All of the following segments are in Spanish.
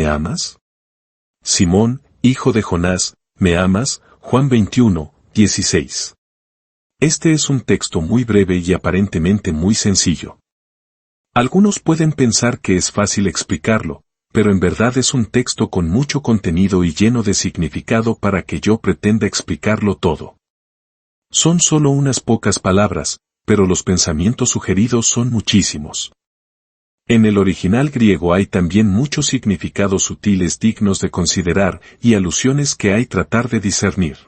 amas? Simón, hijo de Jonás, ¿me amas? Juan 21, 16. Este es un texto muy breve y aparentemente muy sencillo. Algunos pueden pensar que es fácil explicarlo, pero en verdad es un texto con mucho contenido y lleno de significado para que yo pretenda explicarlo todo. Son solo unas pocas palabras, pero los pensamientos sugeridos son muchísimos. En el original griego hay también muchos significados sutiles dignos de considerar y alusiones que hay tratar de discernir.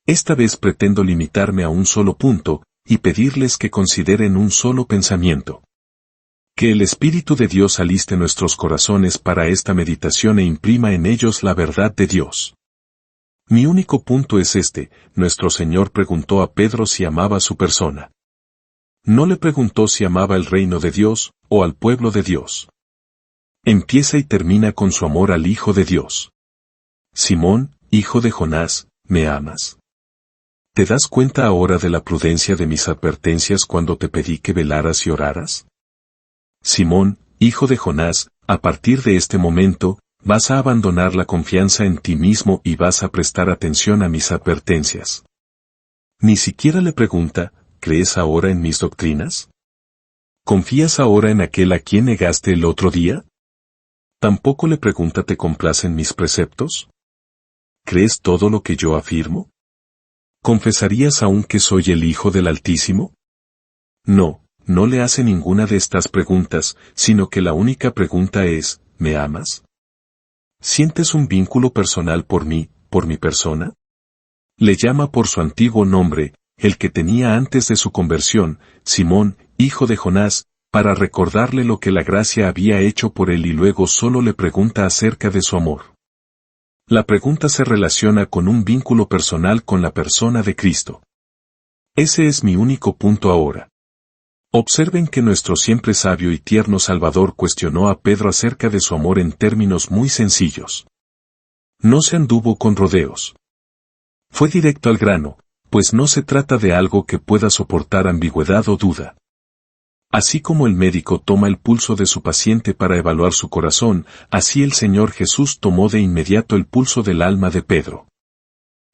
Esta vez pretendo limitarme a un solo punto y pedirles que consideren un solo pensamiento. Que el Espíritu de Dios aliste nuestros corazones para esta meditación e imprima en ellos la verdad de Dios. Mi único punto es este: nuestro Señor preguntó a Pedro si amaba su persona. No le preguntó si amaba el reino de Dios o al pueblo de Dios. Empieza y termina con su amor al Hijo de Dios. Simón, hijo de Jonás, ¿me amas? ¿Te das cuenta ahora de la prudencia de mis advertencias cuando te pedí que velaras y oraras? Simón, hijo de Jonás, a partir de este momento, vas a abandonar la confianza en ti mismo y vas a prestar atención a mis advertencias. Ni siquiera le pregunta, ¿crees ahora en mis doctrinas? ¿Confías ahora en aquel a quien negaste el otro día? Tampoco le pregunta, ¿te complacen mis preceptos? ¿Crees todo lo que yo afirmo? ¿Confesarías aún que soy el Hijo del Altísimo? No, no le hace ninguna de estas preguntas, sino que la única pregunta es, ¿me amas? ¿Sientes un vínculo personal por mí, por mi persona? Le llama por su antiguo nombre, el que tenía antes de su conversión, Simón, hijo de Jonás, para recordarle lo que la gracia había hecho por él, y luego solo le pregunta acerca de su amor. La pregunta se relaciona con un vínculo personal con la persona de Cristo. Ese es mi único punto ahora. Observen que nuestro siempre sabio y tierno Salvador cuestionó a Pedro acerca de su amor en términos muy sencillos. No se anduvo con rodeos. Fue directo al grano, pues no se trata de algo que pueda soportar ambigüedad o duda. Así como el médico toma el pulso de su paciente para evaluar su corazón, así el Señor Jesús tomó de inmediato el pulso del alma de Pedro.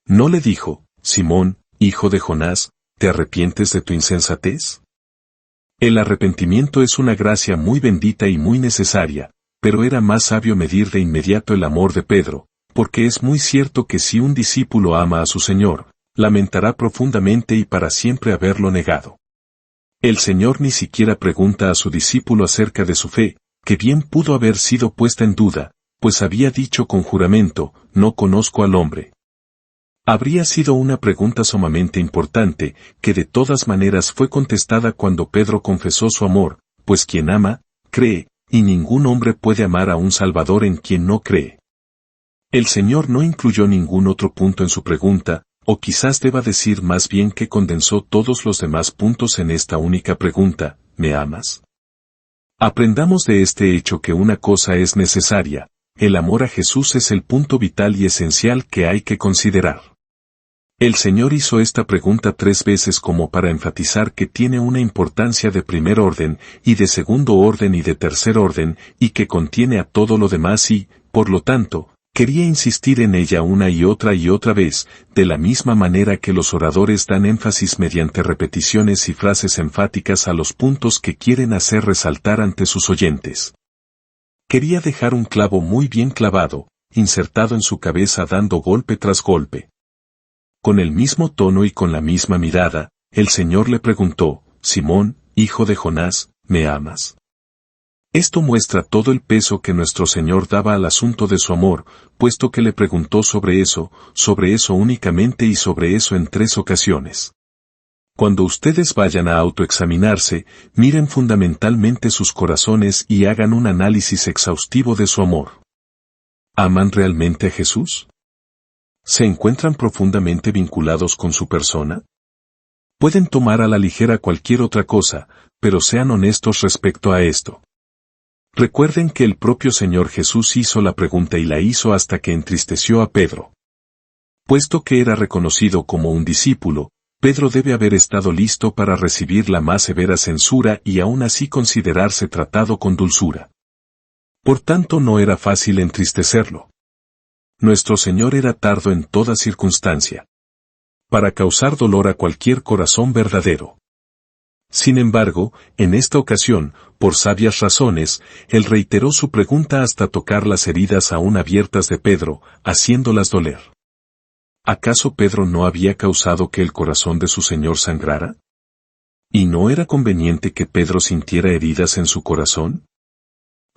No le dijo, Simón, hijo de Jonás, ¿te arrepientes de tu insensatez? El arrepentimiento es una gracia muy bendita y muy necesaria, pero era más sabio medir de inmediato el amor de Pedro, porque es muy cierto que si un discípulo ama a su Señor, lamentará profundamente y para siempre haberlo negado. El Señor ni siquiera pregunta a su discípulo acerca de su fe, que bien pudo haber sido puesta en duda, pues había dicho con juramento, no conozco al hombre. Habría sido una pregunta sumamente importante, que de todas maneras fue contestada cuando Pedro confesó su amor, pues quien ama, cree, y ningún hombre puede amar a un Salvador en quien no cree. El Señor no incluyó ningún otro punto en su pregunta, o quizás deba decir más bien que condensó todos los demás puntos en esta única pregunta, ¿me amas? Aprendamos de este hecho que una cosa es necesaria: el amor a Jesús es el punto vital y esencial que hay que considerar. El Señor hizo esta pregunta 3 veces como para enfatizar que tiene una importancia de primer orden, y de segundo orden y de tercer orden, y que contiene a todo lo demás y, por lo tanto, quería insistir en ella una y otra vez, de la misma manera que los oradores dan énfasis mediante repeticiones y frases enfáticas a los puntos que quieren hacer resaltar ante sus oyentes. Quería dejar un clavo muy bien clavado, insertado en su cabeza dando golpe tras golpe. Con el mismo tono y con la misma mirada, el Señor le preguntó, Simón, hijo de Jonás, ¿me amas? Esto muestra todo el peso que nuestro Señor daba al asunto de su amor, puesto que le preguntó sobre eso únicamente y sobre eso en 3 ocasiones. Cuando ustedes vayan a autoexaminarse, miren fundamentalmente sus corazones y hagan un análisis exhaustivo de su amor. ¿Aman realmente a Jesús? ¿Se encuentran profundamente vinculados con su persona? Pueden tomar a la ligera cualquier otra cosa, pero sean honestos respecto a esto. Recuerden que el propio Señor Jesús hizo la pregunta y la hizo hasta que entristeció a Pedro. Puesto que era reconocido como un discípulo, Pedro debe haber estado listo para recibir la más severa censura y aún así considerarse tratado con dulzura. Por tanto no era fácil entristecerlo. Nuestro Señor era tardo en toda circunstancia, para causar dolor a cualquier corazón verdadero. Sin embargo, en esta ocasión, por sabias razones, Él reiteró su pregunta hasta tocar las heridas aún abiertas de Pedro, haciéndolas doler. ¿Acaso Pedro no había causado que el corazón de su Señor sangrara? ¿Y no era conveniente que Pedro sintiera heridas en su corazón?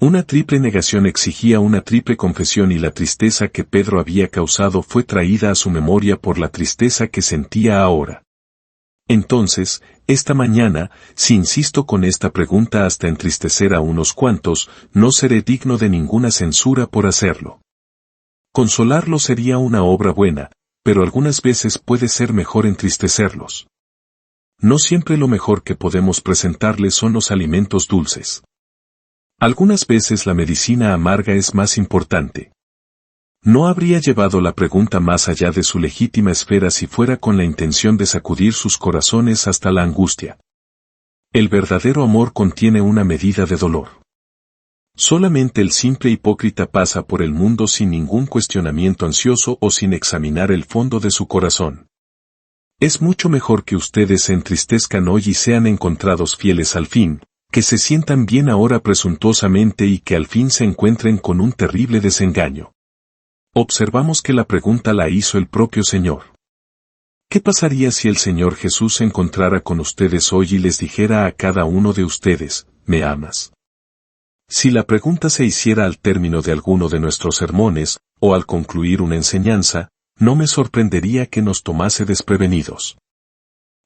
Una triple negación exigía una triple confesión y la tristeza que Pedro había causado fue traída a su memoria por la tristeza que sentía ahora. Entonces, esta mañana, si insisto con esta pregunta hasta entristecer a unos cuantos, no seré digno de ninguna censura por hacerlo. Consolarlos sería una obra buena, pero algunas veces puede ser mejor entristecerlos. No siempre lo mejor que podemos presentarles son los alimentos dulces. Algunas veces la medicina amarga es más importante. No habría llevado la pregunta más allá de su legítima esfera si fuera con la intención de sacudir sus corazones hasta la angustia. El verdadero amor contiene una medida de dolor. Solamente el simple hipócrita pasa por el mundo sin ningún cuestionamiento ansioso o sin examinar el fondo de su corazón. Es mucho mejor que ustedes se entristezcan hoy y sean encontrados fieles al fin, que se sientan bien ahora presuntuosamente y que al fin se encuentren con un terrible desengaño. Observamos que la pregunta la hizo el propio Señor. ¿Qué pasaría si el Señor Jesús se encontrara con ustedes hoy y les dijera a cada uno de ustedes, ¿me amas? Si la pregunta se hiciera al término de alguno de nuestros sermones, o al concluir una enseñanza, no me sorprendería que nos tomase desprevenidos.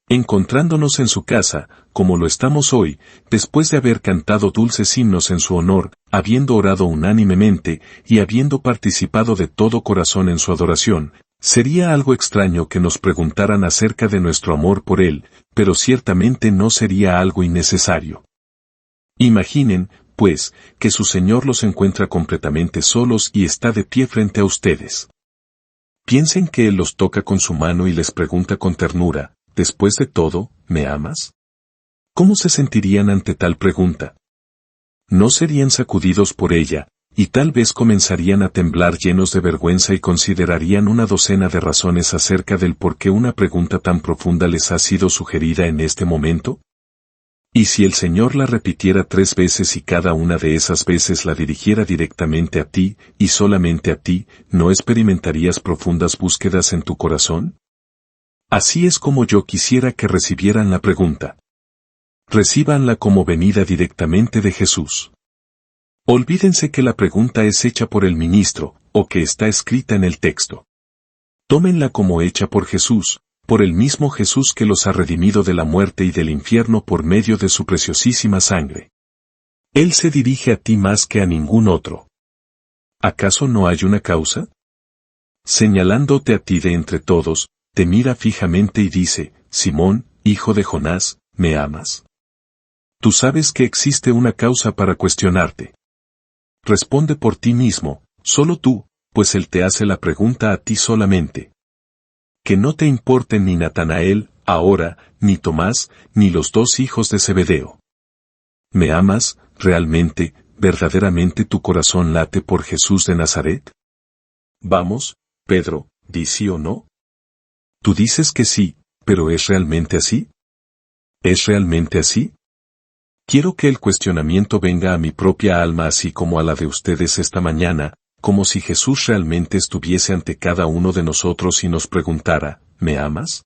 Encontrándonos en su casa, como lo estamos hoy, después de haber cantado dulces himnos en su honor, habiendo orado unánimemente, y habiendo participado de todo corazón en su adoración, sería algo extraño que nos preguntaran acerca de nuestro amor por Él, pero ciertamente no sería algo innecesario. Imaginen, pues, que su Señor los encuentra completamente solos y está de pie frente a ustedes. Piensen que Él los toca con su mano y les pregunta con ternura, después de todo, ¿me amas? ¿Cómo se sentirían ante tal pregunta? No serían sacudidos por ella, y tal vez comenzarían a temblar llenos de vergüenza y considerarían una docena de razones acerca del por qué una pregunta tan profunda les ha sido sugerida en este momento. ¿Y si el Señor la repitiera 3 veces y cada una de esas veces la dirigiera directamente a ti, y solamente a ti, ¿no experimentarías profundas búsquedas en tu corazón? Así es como yo quisiera que recibieran la pregunta. Recíbanla como venida directamente de Jesús. Olvídense que la pregunta es hecha por el ministro, o que está escrita en el texto. Tómenla como hecha por Jesús, por el mismo Jesús que los ha redimido de la muerte y del infierno por medio de su preciosísima sangre. Él se dirige a ti más que a ningún otro. ¿Acaso no hay una causa? Señalándote a ti de entre todos, te mira fijamente y dice, Simón, hijo de Jonás, ¿me amas? Tú sabes que existe una causa para cuestionarte. Responde por ti mismo, solo tú, pues Él te hace la pregunta a ti solamente. Que no te importen ni Natanael, ahora, ni Tomás, ni los 2 hijos de Zebedeo. ¿Me amas, realmente, verdaderamente tu corazón late por Jesús de Nazaret? Vamos, Pedro, di sí o no. Tú dices que sí, pero ¿es realmente así? ¿Es realmente así? Quiero que el cuestionamiento venga a mi propia alma así como a la de ustedes esta mañana, como si Jesús realmente estuviese ante cada uno de nosotros y nos preguntara, ¿me amas?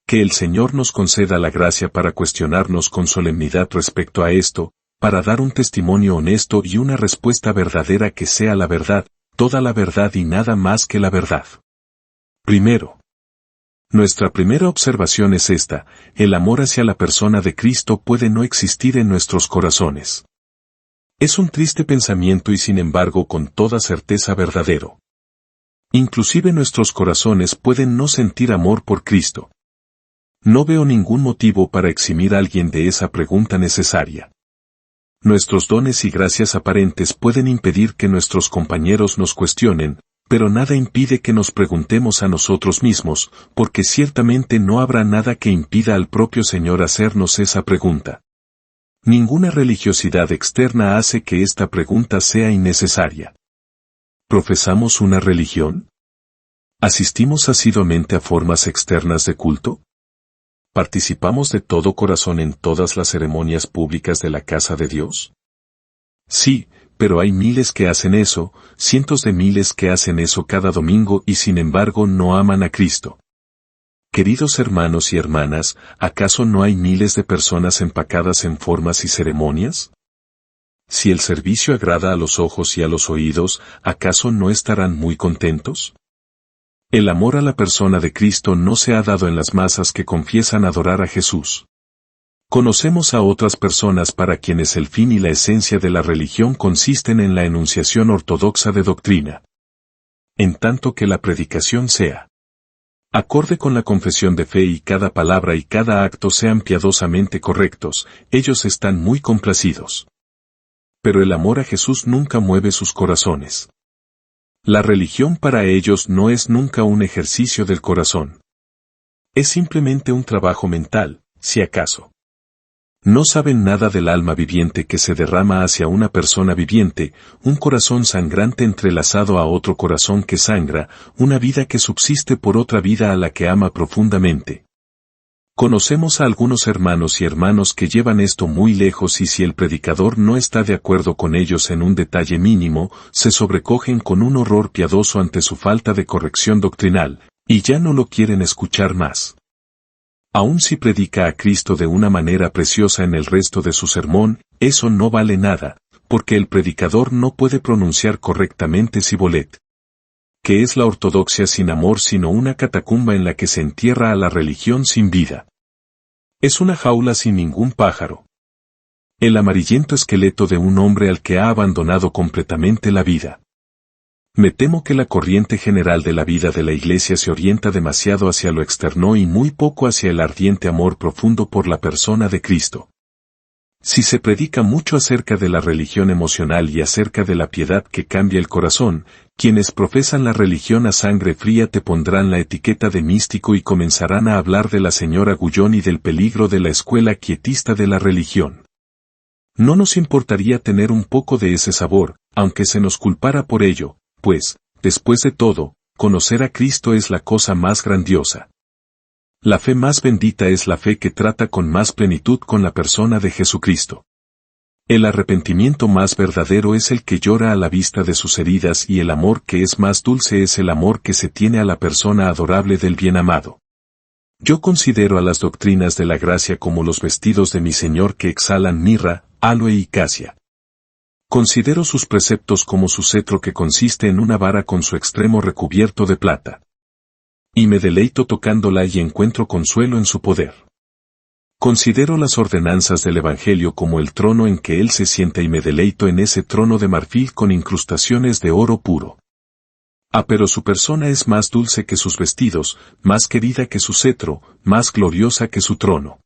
Que el Señor nos conceda la gracia para cuestionarnos con solemnidad respecto a esto, para dar un testimonio honesto y una respuesta verdadera que sea la verdad, toda la verdad y nada más que la verdad. Primero. Nuestra primera observación es esta: el amor hacia la persona de Cristo puede no existir en nuestros corazones. Es un triste pensamiento y sin embargo con toda certeza verdadero. Inclusive nuestros corazones pueden no sentir amor por Cristo. No veo ningún motivo para eximir a alguien de esa pregunta necesaria. Nuestros dones y gracias aparentes pueden impedir que nuestros compañeros nos cuestionen, pero nada impide que nos preguntemos a nosotros mismos, porque ciertamente no habrá nada que impida al propio Señor hacernos esa pregunta. Ninguna religiosidad externa hace que esta pregunta sea innecesaria. ¿Profesamos una religión? ¿Asistimos asiduamente a formas externas de culto? ¿Participamos de todo corazón en todas las ceremonias públicas de la casa de Dios? Sí, pero hay miles que hacen eso, cientos de miles que hacen eso cada domingo y sin embargo no aman a Cristo. Queridos hermanos y hermanas, ¿acaso no hay miles de personas empacadas en formas y ceremonias? Si el servicio agrada a los ojos y a los oídos, ¿acaso no estarán muy contentos? El amor a la persona de Cristo no se ha dado en las masas que confiesan adorar a Jesús. Conocemos a otras personas para quienes el fin y la esencia de la religión consisten en la enunciación ortodoxa de doctrina. En tanto que la predicación sea acorde con la confesión de fe y cada palabra y cada acto sean piadosamente correctos, ellos están muy complacidos. Pero el amor a Jesús nunca mueve sus corazones. La religión para ellos no es nunca un ejercicio del corazón. Es simplemente un trabajo mental, si acaso. No saben nada del alma viviente que se derrama hacia una persona viviente, un corazón sangrante entrelazado a otro corazón que sangra, una vida que subsiste por otra vida a la que ama profundamente. Conocemos a algunos hermanos y hermanos que llevan esto muy lejos y si el predicador no está de acuerdo con ellos en un detalle mínimo, se sobrecogen con un horror piadoso ante su falta de corrección doctrinal, y ya no lo quieren escuchar más. Aun si predica a Cristo de una manera preciosa en el resto de su sermón, eso no vale nada, porque el predicador no puede pronunciar correctamente Sibolet. ¿Qué es la ortodoxia sin amor sino una catacumba en la que se entierra a la religión sin vida? Es una jaula sin ningún pájaro. El amarillento esqueleto de un hombre al que ha abandonado completamente la vida. Me temo que la corriente general de la vida de la Iglesia se orienta demasiado hacia lo externo y muy poco hacia el ardiente amor profundo por la persona de Cristo. Si se predica mucho acerca de la religión emocional y acerca de la piedad que cambia el corazón, quienes profesan la religión a sangre fría te pondrán la etiqueta de místico y comenzarán a hablar de la señora Gullón y del peligro de la escuela quietista de la religión. No nos importaría tener un poco de ese sabor, aunque se nos culpara por ello, pues, después de todo, conocer a Cristo es la cosa más grandiosa. La fe más bendita es la fe que trata con más plenitud con la persona de Jesucristo. El arrepentimiento más verdadero es el que llora a la vista de sus heridas y el amor que es más dulce es el amor que se tiene a la persona adorable del bien amado. Yo considero a las doctrinas de la gracia como los vestidos de mi Señor que exhalan mirra, aloe y casia. Considero sus preceptos como su cetro que consiste en una vara con su extremo recubierto de plata. Y me deleito tocándola y encuentro consuelo en su poder. Considero las ordenanzas del Evangelio como el trono en que Él se sienta y me deleito en ese trono de marfil con incrustaciones de oro puro. Pero su persona es más dulce que sus vestidos, más querida que su cetro, más gloriosa que su trono.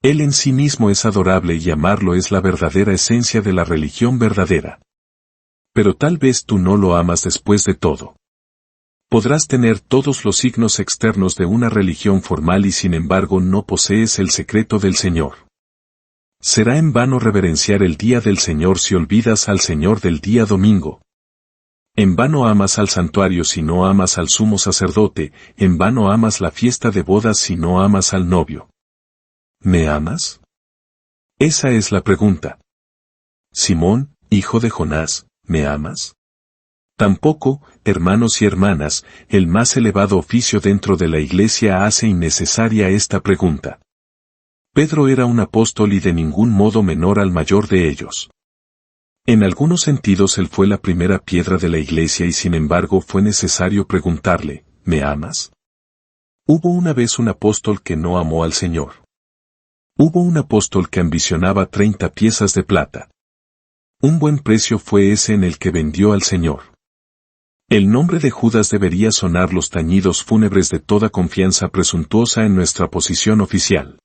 Él en sí mismo es adorable y amarlo es la verdadera esencia de la religión verdadera. Pero tal vez tú no lo amas después de todo. Podrás tener todos los signos externos de una religión formal y sin embargo no posees el secreto del Señor. Será en vano reverenciar el día del Señor si olvidas al Señor del día domingo. En vano amas al santuario si no amas al sumo sacerdote, en vano amas la fiesta de bodas si no amas al novio. ¿Me amas? Esa es la pregunta. Simón, hijo de Jonás, ¿me amas? Tampoco, hermanos y hermanas, el más elevado oficio dentro de la Iglesia hace innecesaria esta pregunta. Pedro era un apóstol y de ningún modo menor al mayor de ellos. En algunos sentidos él fue la primera piedra de la Iglesia y sin embargo fue necesario preguntarle, ¿me amas? Hubo una vez un apóstol que no amó al Señor. Hubo un apóstol que ambicionaba 30 piezas de plata. Un buen precio fue ese en el que vendió al Señor. El nombre de Judas debería sonar los tañidos fúnebres de toda confianza presuntuosa en nuestra posición oficial.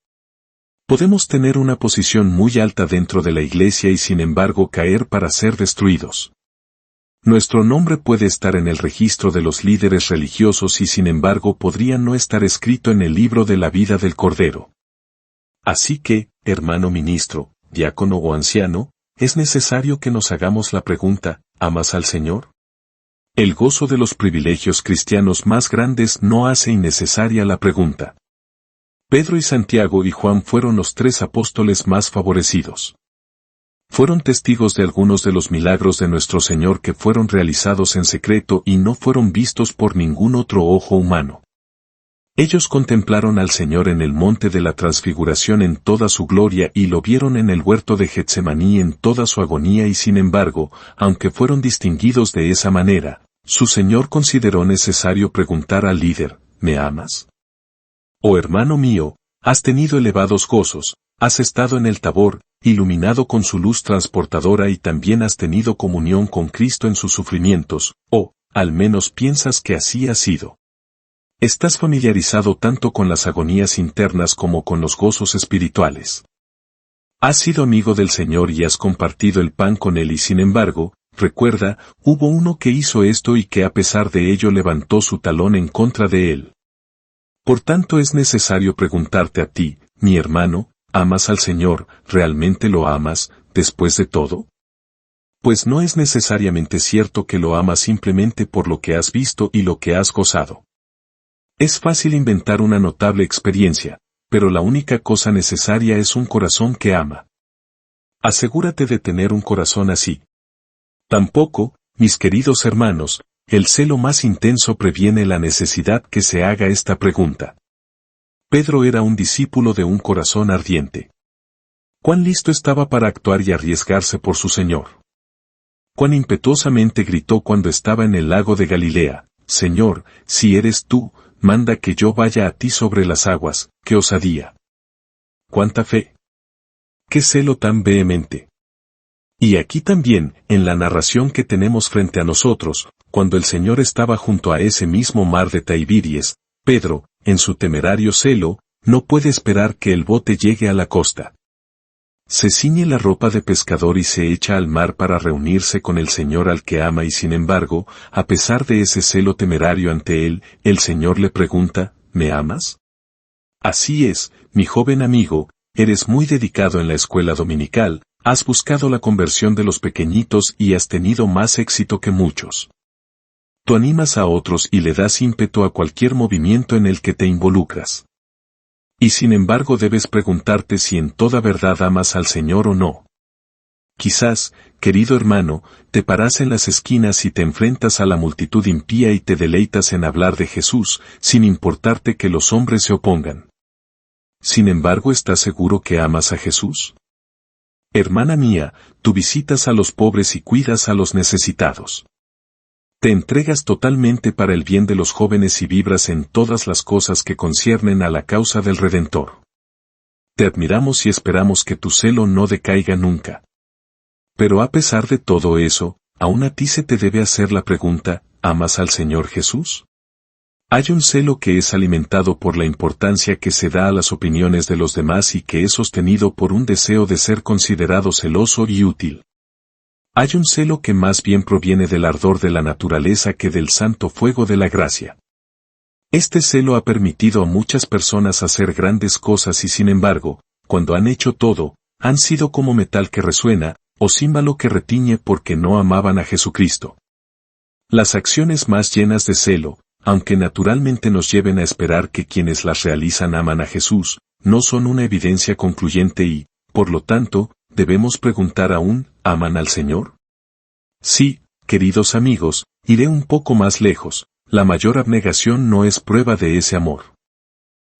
Podemos tener una posición muy alta dentro de la Iglesia y sin embargo caer para ser destruidos. Nuestro nombre puede estar en el registro de los líderes religiosos y sin embargo podría no estar escrito en el libro de la vida del Cordero. Así que, hermano ministro, diácono o anciano, es necesario que nos hagamos la pregunta, ¿amas al Señor? El gozo de los privilegios cristianos más grandes no hace innecesaria la pregunta. Pedro y Santiago y Juan fueron los 3 apóstoles más favorecidos. Fueron testigos de algunos de los milagros de nuestro Señor que fueron realizados en secreto y no fueron vistos por ningún otro ojo humano. Ellos contemplaron al Señor en el monte de la transfiguración en toda su gloria y lo vieron en el huerto de Getsemaní en toda su agonía y sin embargo, aunque fueron distinguidos de esa manera, su Señor consideró necesario preguntar al líder, ¿me amas? Oh hermano mío, has tenido elevados gozos, has estado en el Tabor, iluminado con su luz transportadora y también has tenido comunión con Cristo en sus sufrimientos, o, al menos piensas que así ha sido. Estás familiarizado tanto con las agonías internas como con los gozos espirituales. Has sido amigo del Señor y has compartido el pan con Él y sin embargo, recuerda, hubo uno que hizo esto y que a pesar de ello levantó su talón en contra de Él. Por tanto es necesario preguntarte a ti, mi hermano, ¿amas al Señor, realmente lo amas, después de todo? Pues no es necesariamente cierto que lo amas simplemente por lo que has visto y lo que has gozado. Es fácil inventar una notable experiencia, pero la única cosa necesaria es un corazón que ama. Asegúrate de tener un corazón así. Tampoco, mis queridos hermanos, el celo más intenso previene la necesidad que se haga esta pregunta. Pedro era un discípulo de un corazón ardiente. Cuán listo estaba para actuar y arriesgarse por su Señor. Cuán impetuosamente gritó cuando estaba en el lago de Galilea, Señor, si eres tú, manda que yo vaya a ti sobre las aguas, qué osadía. Cuánta fe. Qué celo tan vehemente. Y aquí también, en la narración que tenemos frente a nosotros, cuando el Señor estaba junto a ese mismo mar de Tiberias, Pedro, en su temerario celo, no puede esperar que el bote llegue a la costa. Se ciñe la ropa de pescador y se echa al mar para reunirse con el Señor al que ama y sin embargo, a pesar de ese celo temerario ante él, el Señor le pregunta, ¿me amas? Así es, mi joven amigo, eres muy dedicado en la escuela dominical, has buscado la conversión de los pequeñitos y has tenido más éxito que muchos. Tú animas a otros y le das ímpetu a cualquier movimiento en el que te involucras. Y sin embargo debes preguntarte si en toda verdad amas al Señor o no. Quizás, querido hermano, te paras en las esquinas y te enfrentas a la multitud impía y te deleitas en hablar de Jesús, sin importarte que los hombres se opongan. Sin embargo, ¿estás seguro que amas a Jesús? Hermana mía, tú visitas a los pobres y cuidas a los necesitados. Te entregas totalmente para el bien de los jóvenes y vibras en todas las cosas que conciernen a la causa del Redentor. Te admiramos y esperamos que tu celo no decaiga nunca. Pero a pesar de todo eso, aún a ti se te debe hacer la pregunta, ¿amas al Señor Jesús? Hay un celo que es alimentado por la importancia que se da a las opiniones de los demás y que es sostenido por un deseo de ser considerado celoso y útil. Hay un celo que más bien proviene del ardor de la naturaleza que del santo fuego de la gracia. Este celo ha permitido a muchas personas hacer grandes cosas y sin embargo, cuando han hecho todo, han sido como metal que resuena, o címbalo que retiñe porque no amaban a Jesucristo. Las acciones más llenas de celo, aunque naturalmente nos lleven a esperar que quienes las realizan aman a Jesús, no son una evidencia concluyente y, por lo tanto, debemos preguntar aún, ¿aman al Señor? Sí, queridos amigos, iré un poco más lejos, la mayor abnegación no es prueba de ese amor.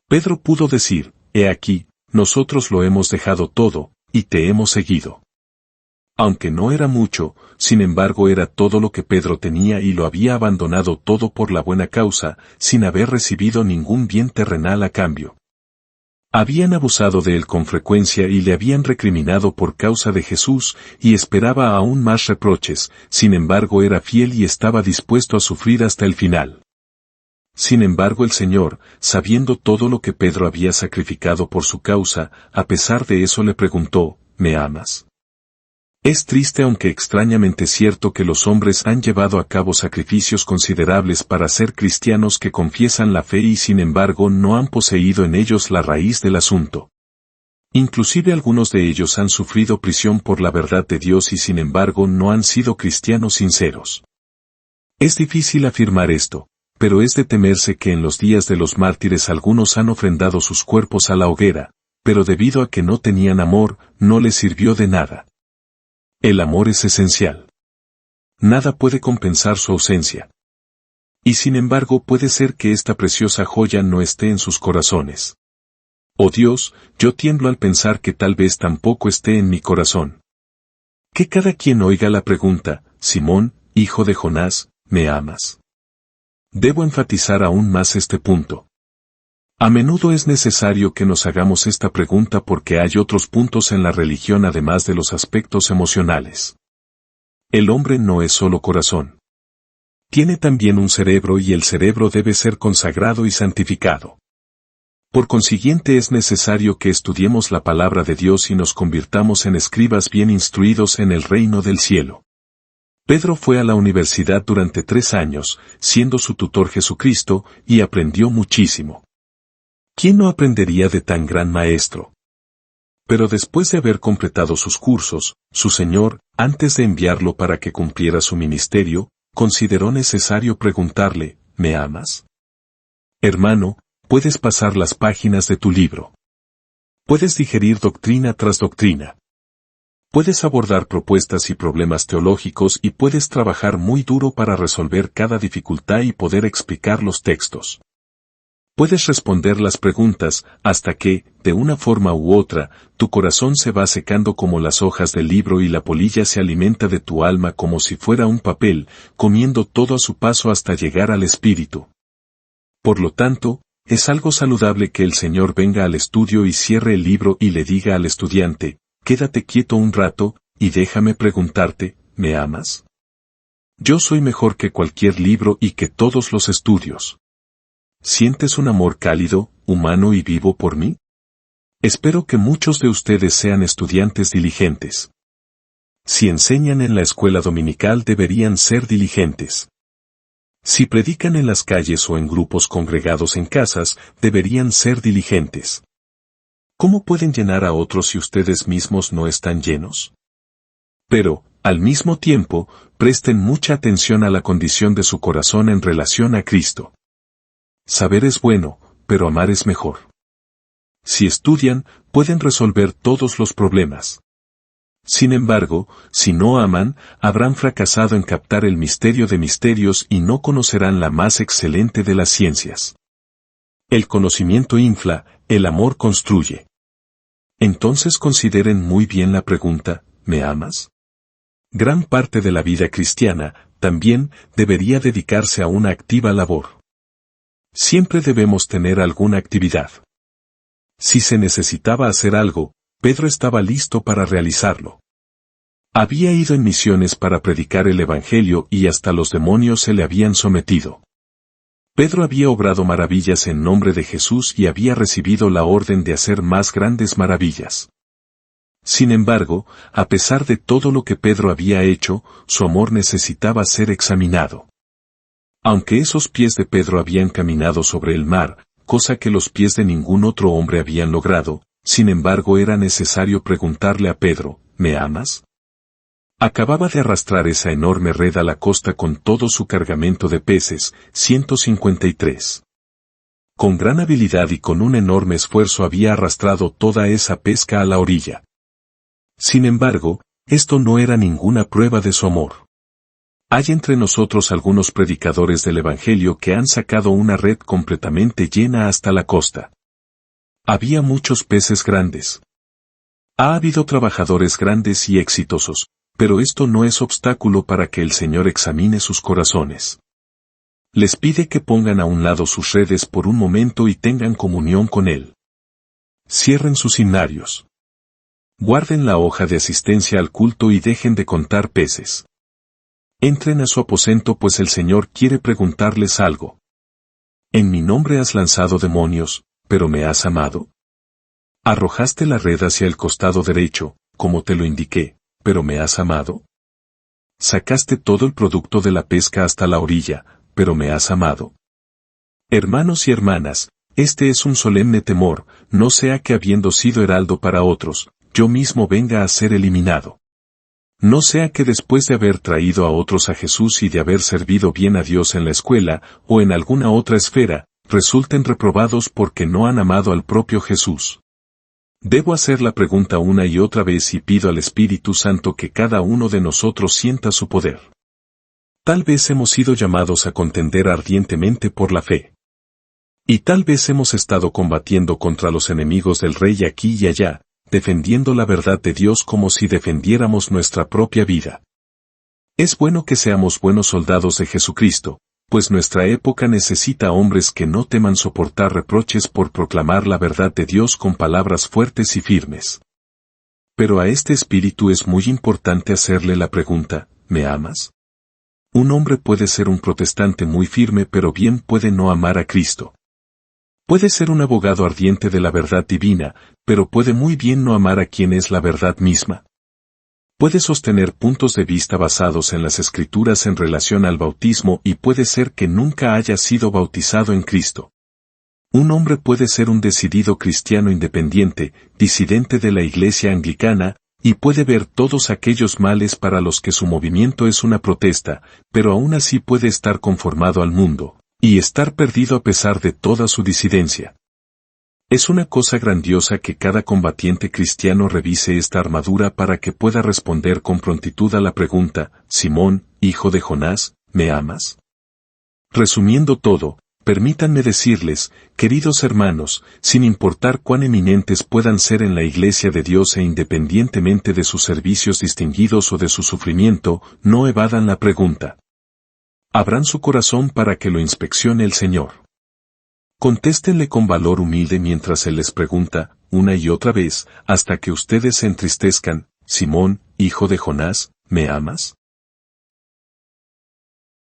Pedro pudo decir, he aquí, nosotros lo hemos dejado todo, y te hemos seguido. Aunque no era mucho, sin embargo era todo lo que Pedro tenía y lo había abandonado todo por la buena causa, sin haber recibido ningún bien terrenal a cambio. Habían abusado de él con frecuencia y le habían recriminado por causa de Jesús, y esperaba aún más reproches, sin embargo era fiel y estaba dispuesto a sufrir hasta el final. Sin embargo el Señor, sabiendo todo lo que Pedro había sacrificado por su causa, a pesar de eso le preguntó, ¿me amas? Es triste aunque extrañamente cierto que los hombres han llevado a cabo sacrificios considerables para ser cristianos que confiesan la fe y sin embargo no han poseído en ellos la raíz del asunto. Inclusive algunos de ellos han sufrido prisión por la verdad de Dios y sin embargo no han sido cristianos sinceros. Es difícil afirmar esto, pero es de temerse que en los días de los mártires algunos han ofrendado sus cuerpos a la hoguera, pero debido a que no tenían amor, no les sirvió de nada. El amor es esencial. Nada puede compensar su ausencia. Y sin embargo puede ser que esta preciosa joya no esté en sus corazones. Oh Dios, yo tiemblo al pensar que tal vez tampoco esté en mi corazón. Que cada quien oiga la pregunta, Simón, hijo de Jonás, ¿me amas? Debo enfatizar aún más este punto. A menudo es necesario que nos hagamos esta pregunta porque hay otros puntos en la religión además de los aspectos emocionales. El hombre no es solo corazón. Tiene también un cerebro y el cerebro debe ser consagrado y santificado. Por consiguiente es necesario que estudiemos la palabra de Dios y nos convirtamos en escribas bien instruidos en el reino del cielo. Pedro fue a la universidad durante 3 años, siendo su tutor Jesucristo, y aprendió muchísimo. ¿Quién no aprendería de tan gran maestro? Pero después de haber completado sus cursos, su Señor, antes de enviarlo para que cumpliera su ministerio, consideró necesario preguntarle, ¿me amas? Hermano, puedes pasar las páginas de tu libro. Puedes digerir doctrina tras doctrina. Puedes abordar propuestas y problemas teológicos y puedes trabajar muy duro para resolver cada dificultad y poder explicar los textos. Puedes responder las preguntas hasta que, de una forma u otra, tu corazón se va secando como las hojas del libro y la polilla se alimenta de tu alma como si fuera un papel, comiendo todo a su paso hasta llegar al espíritu. Por lo tanto, es algo saludable que el Señor venga al estudio y cierre el libro y le diga al estudiante, quédate quieto un rato, y déjame preguntarte, ¿me amas? Yo soy mejor que cualquier libro y que todos los estudios. ¿Sientes un amor cálido, humano y vivo por mí? Espero que muchos de ustedes sean estudiantes diligentes. Si enseñan en la escuela dominical deberían ser diligentes. Si predican en las calles o en grupos congregados en casas, deberían ser diligentes. ¿Cómo pueden llenar a otros si ustedes mismos no están llenos? Pero, al mismo tiempo, presten mucha atención a la condición de su corazón en relación a Cristo. Saber es bueno, pero amar es mejor. Si estudian, pueden resolver todos los problemas. Sin embargo, si no aman, habrán fracasado en captar el misterio de misterios y no conocerán la más excelente de las ciencias. El conocimiento infla, el amor construye. Entonces consideren muy bien la pregunta, ¿me amas? Gran parte de la vida cristiana, también, debería dedicarse a una activa labor. Siempre debemos tener alguna actividad. Si se necesitaba hacer algo, Pedro estaba listo para realizarlo. Había ido en misiones para predicar el Evangelio y hasta los demonios se le habían sometido. Pedro había obrado maravillas en nombre de Jesús y había recibido la orden de hacer más grandes maravillas. Sin embargo, a pesar de todo lo que Pedro había hecho, su amor necesitaba ser examinado. Aunque esos pies de Pedro habían caminado sobre el mar, cosa que los pies de ningún otro hombre habían logrado, sin embargo era necesario preguntarle a Pedro, ¿me amas? Acababa de arrastrar esa enorme red a la costa con todo su cargamento de peces, 153. Con gran habilidad y con un enorme esfuerzo había arrastrado toda esa pesca a la orilla. Sin embargo, esto no era ninguna prueba de su amor. Hay entre nosotros algunos predicadores del Evangelio que han sacado una red completamente llena hasta la costa. Había muchos peces grandes. Ha habido trabajadores grandes y exitosos, pero esto no es obstáculo para que el Señor examine sus corazones. Les pide que pongan a un lado sus redes por un momento y tengan comunión con Él. Cierren sus himnarios. Guarden la hoja de asistencia al culto y dejen de contar peces. Entren a su aposento pues el Señor quiere preguntarles algo. En mi nombre has lanzado demonios, pero me has amado. Arrojaste la red hacia el costado derecho, como te lo indiqué, pero me has amado. Sacaste todo el producto de la pesca hasta la orilla, pero me has amado. Hermanos y hermanas, Este es un solemne temor, no sea que habiendo sido heraldo para otros, yo mismo venga a ser eliminado. No sea que después de haber traído a otros a Jesús y de haber servido bien a Dios en la escuela, o en alguna otra esfera, resulten reprobados porque no han amado al propio Jesús. Debo hacer la pregunta una y otra vez y pido al Espíritu Santo que cada uno de nosotros sienta su poder. Tal vez hemos sido llamados a contender ardientemente por la fe. Y tal vez hemos estado combatiendo contra los enemigos del Rey aquí y allá, defendiendo la verdad de Dios como si defendiéramos nuestra propia vida. Es bueno que seamos buenos soldados de Jesucristo, pues nuestra época necesita hombres que no teman soportar reproches por proclamar la verdad de Dios con palabras fuertes y firmes. Pero a este espíritu es muy importante hacerle la pregunta, ¿me amas? Un hombre puede ser un protestante muy firme pero bien puede no amar a Cristo. Puede ser un abogado ardiente de la verdad divina, pero puede muy bien no amar a quien es la verdad misma. Puede sostener puntos de vista basados en las Escrituras en relación al bautismo y puede ser que nunca haya sido bautizado en Cristo. Un hombre puede ser un decidido cristiano independiente, disidente de la Iglesia anglicana, y puede ver todos aquellos males para los que su movimiento es una protesta, pero aún así puede estar conformado al mundo y estar perdido a pesar de toda su disidencia. Es una cosa grandiosa que cada combatiente cristiano revise esta armadura para que pueda responder con prontitud a la pregunta, Simón, hijo de Jonás, ¿me amas? Resumiendo todo, permítanme decirles, queridos hermanos, sin importar cuán eminentes puedan ser en la Iglesia de Dios e independientemente de sus servicios distinguidos o de su sufrimiento, no evadan la pregunta. Abran su corazón para que lo inspeccione el Señor. Contéstenle con valor humilde mientras Él les pregunta, una y otra vez, hasta que ustedes se entristezcan, Simón, hijo de Jonás, ¿me amas?